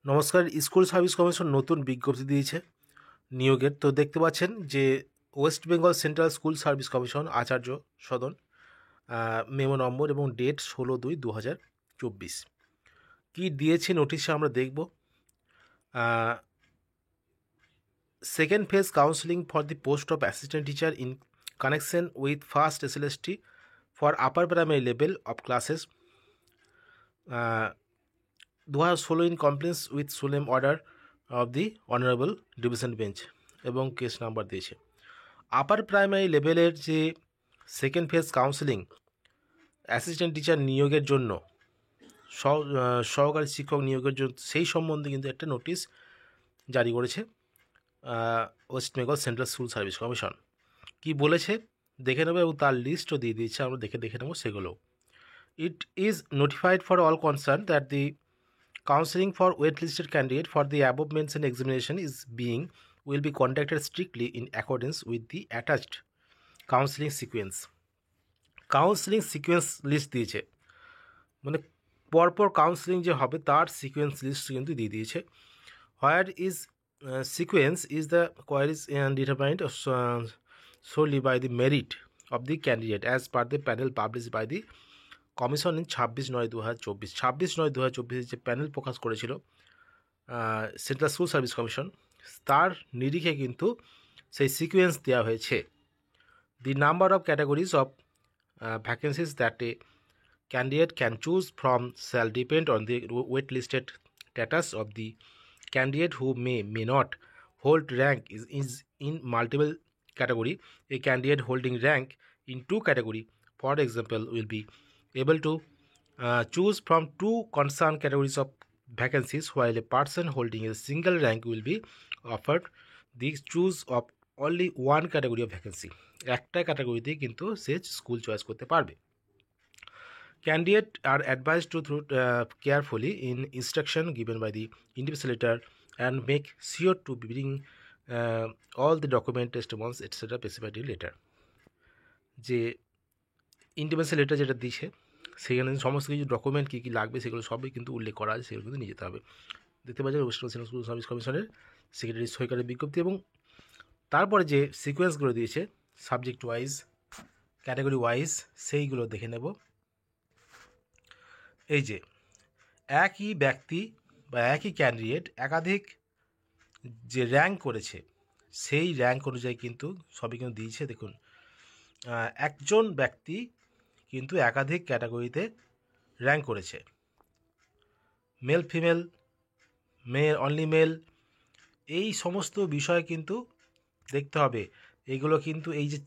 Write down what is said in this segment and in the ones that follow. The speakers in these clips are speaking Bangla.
নমস্কার। স্কুল সার্ভিস কমিশন নতুন বিজ্ঞপ্তি দিয়েছে নিয়োগের। তো দেখতে পাচ্ছেন যে West Bengal Central School Service Commission Acharya Sadan memo number এবং ডেট 16/2/2024 কী দিয়েছে নোটিশে আমরা দেখব। Second phase counselling for the post of assistant teacher in connection with first SLST for upper primary level of classes 2016 in compliance with solemn order of the honourable division bench এবং কেস নাম্বার দিয়েছে। আপার প্রাইমারি লেভেলের যে second phase counselling assistant teacher নিয়োগের জন্য সহকারী শিক্ষক নিয়োগের জন্য সেই সম্বন্ধে কিন্তু একটা নোটিশ জারি করেছে West Bengal Central School Service commission. কি বলেছে দেখে নেবো এবং তার লিস্টও দিয়ে দিয়েছে, আমরা দেখে নেবো সেগুলো। It is notified for all concern that the counseling for wait-listed candidate for the above mentioned examination will be conducted strictly in accordance with the attached counseling sequence. Counseling sequence list দিয়েছে, মানে পরপর কাউন্সিলিং যে হবে তার সিকোয়েন্স লিস্ট কিন্তু দিয়ে দিয়েছে। Where is sequence is the queries determined solely by the merit of the candidate as per the panel published by the commission 26/9/2024 26/9/2024 যে প্যানেল প্রকাশ করেছিল সেন্ট্রাল স্কুল সার্ভিস কমিশন, তার নিরিখে কিন্তু সেই সিকোয়েন্স দেওয়া হয়েছে। The number of categories of vacancies that a candidate can choose from shall depend on the wait listed status of the candidate who may not hold rank is in multiple category. A candidate holding rank in two category, for example, will be able to choose from two concerned categories of vacancies, while a person holding a single rank will be offered the choose of only one category of vacancy. একটা ক্যাটাগরিতে কিন্তু সে স্কুল চয়েস করতে পারবে। Candidate are advised to through carefully in instruction given by the individual and make sure to bring all the document testimonies etc. specified in letter. যে ইন্টিমেসি লেটার যেটা দিয়েছে সেখানে সমস্ত কিছু ডকুমেন্ট কী কী লাগবে সেগুলো সবই কিন্তু উল্লেখ করা আছে, সেগুলো কিন্তু নিয়ে যেতে হবে। দেখতে পাচ্ছেন West Bengal Central School service কমিশনের সেক্রেটারি সরকারের বিজ্ঞপ্তি এবং তারপরে যে সিকোয়েন্সগুলো দিয়েছে সাবজেক্ট ওয়াইজ ক্যাটাগরি ওয়াইজ সেইগুলো দেখে নেব। এই যে একই ব্যক্তি বা একই ক্যান্ডিডেট একাধিক যে র্যাঙ্ক করেছে সেই র্যাঙ্ক অনুযায়ী কিন্তু সবই কিন্তু দিয়েছে। দেখুন, একজন ব্যক্তি কিন্তু একাধিক ক্যাটাগরিতে র্যাঙ্ক করেছে, male female, male only male, এই সমস্ত বিষয় কিন্তু দেখতে হবে। এইগুলো কিন্তু এই যে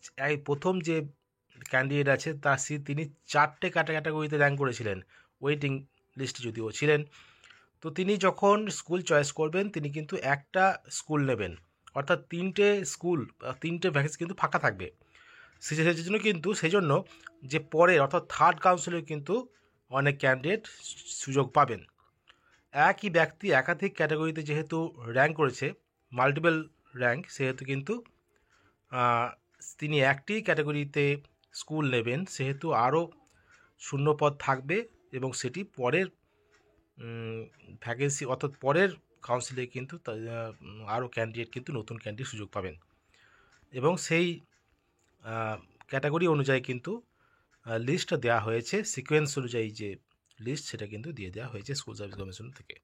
প্রথম যে ক্যান্ডিডেট আছে তিনি 4টে ক্যাটাগরিতে র্যাঙ্ক করেছিলেন, ওয়েটিং লিস্টে যদিও ছিলেন। তো তিনি যখন স্কুল চয়েস করবেন তিনি কিন্তু একটা স্কুল নেবেন, অর্থাৎ 3টে স্কুল 3টে ভ্যাকেন্সি কিন্তু ফাঁকা থাকবে। সেই জন্য যে পরে অর্থাৎ থার্ড কাউন্সিলে কিন্তু অনেক ক্যান্ডিডেট সুযোগ পাবেন। একই ব্যক্তি একাধিক ক্যাটাগরিতে যেহেতু র্যাঙ্ক করেছে, মাল্টিপল র্যাঙ্ক, সেহেতু কিন্তু তিনি একটি ক্যাটাগরিতে স্কুল নেবেন, সেহেতু আরও শূন্যপদ থাকবে এবং সেটি পরের ভ্যাকেন্সি অর্থাৎ পরের কাউন্সিলে কিন্তু আরও ক্যান্ডিডেট কিন্তু নতুন ক্যান্ডিডেট সুযোগ পাবেন এবং সেই ক্যাটাগরি অনুযায়ী কিন্তু লিস্টটা দেওয়া হয়েছে, সিকোয়েন্স অনুযায়ী যে লিস্ট সেটা কিন্তু দিয়ে দেওয়া হয়েছে স্কুল সার্ভিস কমিশন থেকে।